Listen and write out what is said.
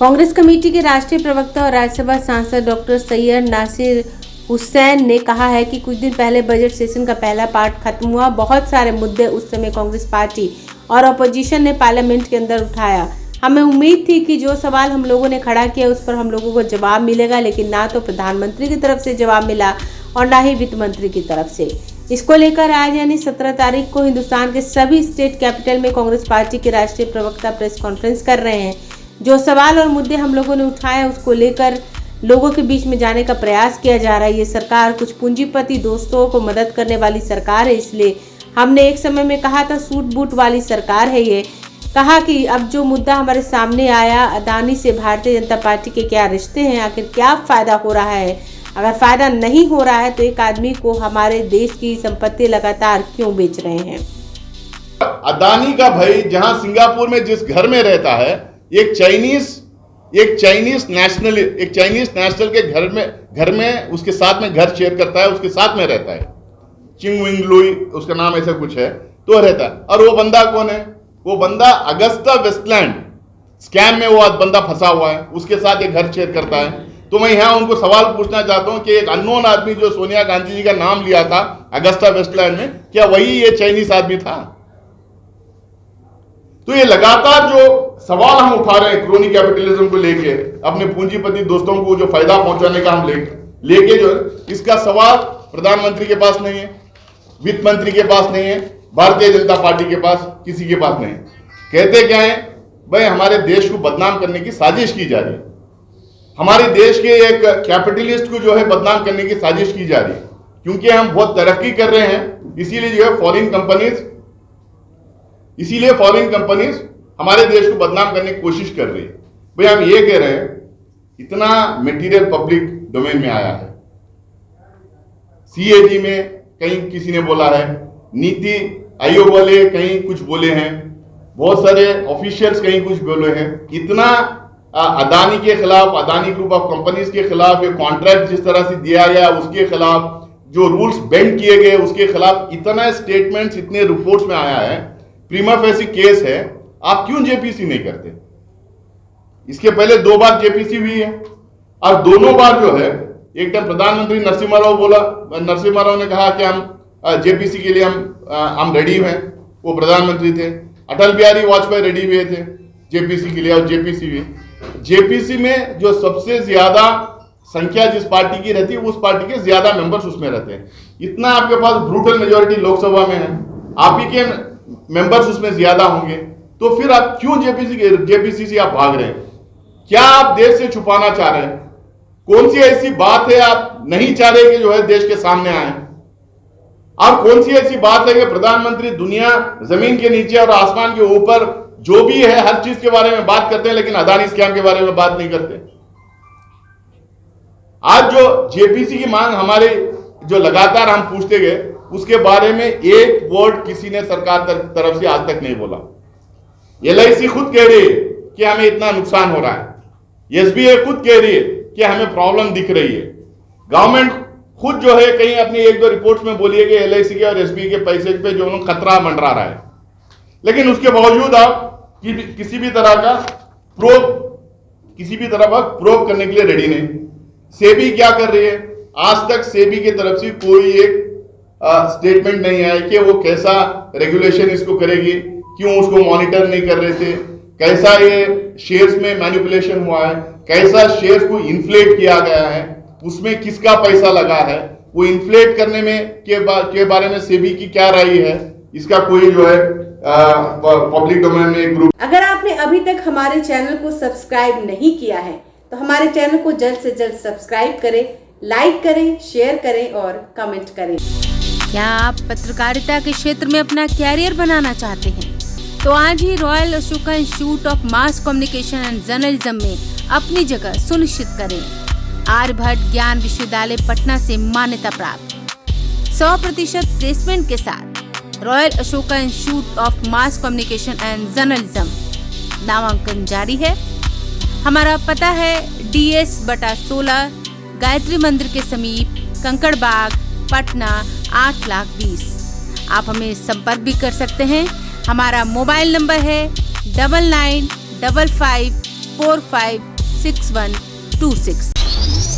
Congress committee के राष्ट्रीय प्रवक्ता और राज्यसभा सांसद डॉक्टर सैयद नासिर हुसैन ने कहा है कि कुछ दिन पहले बजट सेशन का पहला पार्ट खत्म हुआ। बहुत सारे मुद्दे उस समय कांग्रेस पार्टी और अपोजिशन ने पार्लियामेंट के अंदर उठाया। हमें उम्मीद थी कि जो सवाल हम लोगों ने खड़ा किया उस पर हम लोगों को जवाब मिलेगा, लेकिन ना तो प्रधानमंत्री की तरफ से जवाब मिला और ना ही वित्त मंत्री की तरफ से। इसको लेकर आज यानी 17 तारीख को हिंदुस्तान के सभी स्टेट कैपिटल में कांग्रेस पार्टी के राष्ट्रीय प्रवक्ता प्रेस कॉन्फ्रेंस कर रहे हैं। जो सवाल और मुद्दे हम लोगों ने उठाए उसको लेकर लोगों के बीच में जाने का प्रयास किया जा रहा है। ये सरकार कुछ पूंजीपति दोस्तों को मदद करने वाली सरकार है, इसलिए हमने एक समय में कहा था सूट बूट वाली सरकार है। ये कहा कि अब जो मुद्दा हमारे सामने आया, अदानी से भारतीय जनता पार्टी के क्या रिश्ते हैं, आखिर क्या फ़ायदा हो रहा है, अगर फ़ायदा नहीं हो रहा है तो एक आदमी को हमारे देश की संपत्ति लगातार क्यों बेच रहे हैं। अदानी का भाई जहां सिंगापुर में जिस घर में रहता है, एक चाइनीज नेशनल के घर में उसके साथ में घर शेयर करता है, उसके साथ में रहता है। चिंग विंग लुई उसका नाम ऐसा कुछ है, तो रहता है। और वो बंदा कौन है? वो बंदा अगस्ता वेस्टलैंड स्कैम में वो बंदा फंसा हुआ है, उसके साथ एक घर शेयर करता है। तो मैं यहाँ उनको सवाल पूछना चाहता हूँ कि एक अननोन आदमी जो सोनिया गांधी जी का नाम लिया था अगस्ता वेस्टलैंड में, क्या वही ये चाइनीज आदमी था? तो ये लगातार जो सवाल हम उठा रहे हैं क्रोनी कैपिटलिज्म को लेके, अपने पूंजीपति दोस्तों को जो फायदा पहुंचाने का हम लेके जो इसका सवाल प्रधानमंत्री के पास नहीं है, वित्त मंत्री के पास नहीं है, भारतीय जनता पार्टी के पास किसी के पास नहीं। कहते क्या है भाई, हमारे देश को बदनाम करने की साजिश की जा रही है, हमारे देश के एक कैपिटलिस्ट को जो है बदनाम करने की साजिश की जा रही है, क्योंकि हम बहुत तरक्की कर रहे हैं। इसीलिए जो है फॉरेन कंपनीज हमारे देश को बदनाम करने की कोशिश कर रही है। भाई हम ये कह रहे हैं, इतना मटेरियल पब्लिक डोमेन में आया है, सीएजी में कहीं किसी ने बोला है, नीति आयोग वाले कहीं कुछ बोले हैं, बहुत सारे ऑफिशियल्स कहीं कुछ बोले हैं। इतना अदानी के खिलाफ, अदानी ग्रुप ऑफ कंपनीज के खिलाफ, ये कॉन्ट्रैक्ट जिस तरह से दिया गया उसके खिलाफ, जो रूल्स बेंड किए गए उसके खिलाफ इतना स्टेटमेंट्स, इतने रिपोर्ट्स में आया है, प्रीमा फेसी केस है। आप क्यों जेपीसी नहीं करते? इसके पहले 2 बार जेपीसी हुई है और दोनों बार जो है, एक टाइम प्रधानमंत्री नरसिम्हा राव ने कहा कि हम जेपीसी के लिए हम रेडी हैं, वो प्रधानमंत्री थे। अटल बिहारी वाजपेयी रेडी हुए थे जेपीसी के लिए और जेपीसी हुई। जेपीसी में जो सबसे ज्यादा संख्या जिस पार्टी की रहती है उस पार्टी के ज्यादा मेंबर्स उसमें रहते हैं। इतना आपके पास ब्रूटल मेजोरिटी लोकसभा में है, आप ही के मेंबर्स उसमें ज्यादा होंगे, तो फिर आप क्यों जेपीसी से आप भाग रहे हैं? क्या आप देश से छुपाना चाह रहे हैं? कौन सी ऐसी बात है आप नहीं चाह रहे कि जो है देश के सामने आए? और कौन सी ऐसी बात है कि प्रधानमंत्री दुनिया जमीन के नीचे और आसमान के ऊपर जो भी है हर चीज के बारे में बात करते हैं, लेकिन अदानी स्कैम के बारे में बात नहीं करते? आज जो जेपीसी की मांग हमारे जो लगातार हम पूछते गए, उसके बारे में एक वर्ड किसी ने सरकार तरफ से आज तक नहीं बोला। एलआईसी खुद कह रही है कि हमें इतना नुकसान हो रहा है, एसबीआई खुद कह रही है कि हमें प्रॉब्लम दिख रही है, गवर्नमेंट खुद जो है कहीं अपनी 1-2 रिपोर्ट्स में बोली है कि एलआईसी के और एसबीआई के पैसे पे जो उन्होंने खतरा मंडरा रहा है, लेकिन उसके बावजूद आप किसी भी तरह का प्रोब करने के लिए रेडी नहीं। सेबी क्या कर रही है? आज तक सेबी की तरफ से कोई एक स्टेटमेंट नहीं आया कि वो कैसा रेगुलेशन इसको करेगी, क्यों उसको मॉनिटर नहीं कर रहे थे, कैसा ये शेयर्स में मैनिपुलेशन हुआ है, कैसा शेयर्स को इन्फ्लेट किया गया है, उसमें किसका पैसा लगा है, वो इन्फ्लेट करने में के बारे में सेबी की क्या राय है, इसका कोई जो है पब्लिक डोमेन में एक ग्रुप। अगर आपने अभी तक हमारे चैनल को सब्सक्राइब नहीं किया है तो हमारे चैनल को जल्द से जल्द सब्सक्राइब करें, लाइक करें, शेयर करें और कमेंट करें। क्या आप पत्रकारिता के क्षेत्र में अपना कैरियर बनाना चाहते हैं? तो आज ही Royal Ashoka Institute of Mass Communication and Journalism में अपनी जगह सुनिश्चित करें। आर्यभट्ट ज्ञान विश्वविद्यालय पटना से मान्यता प्राप्त 100% प्लेसमेंट के साथ royal Ashoka Institute of Mass Communication and journalism नामांकन जारी है। हमारा पता है DS/16 गायत्री मंदिर के समीप, कंकड़बाग, पटना 8,20,000। आप हमें संपर्क भी कर सकते हैं। हमारा मोबाइल नंबर है 9955 456126।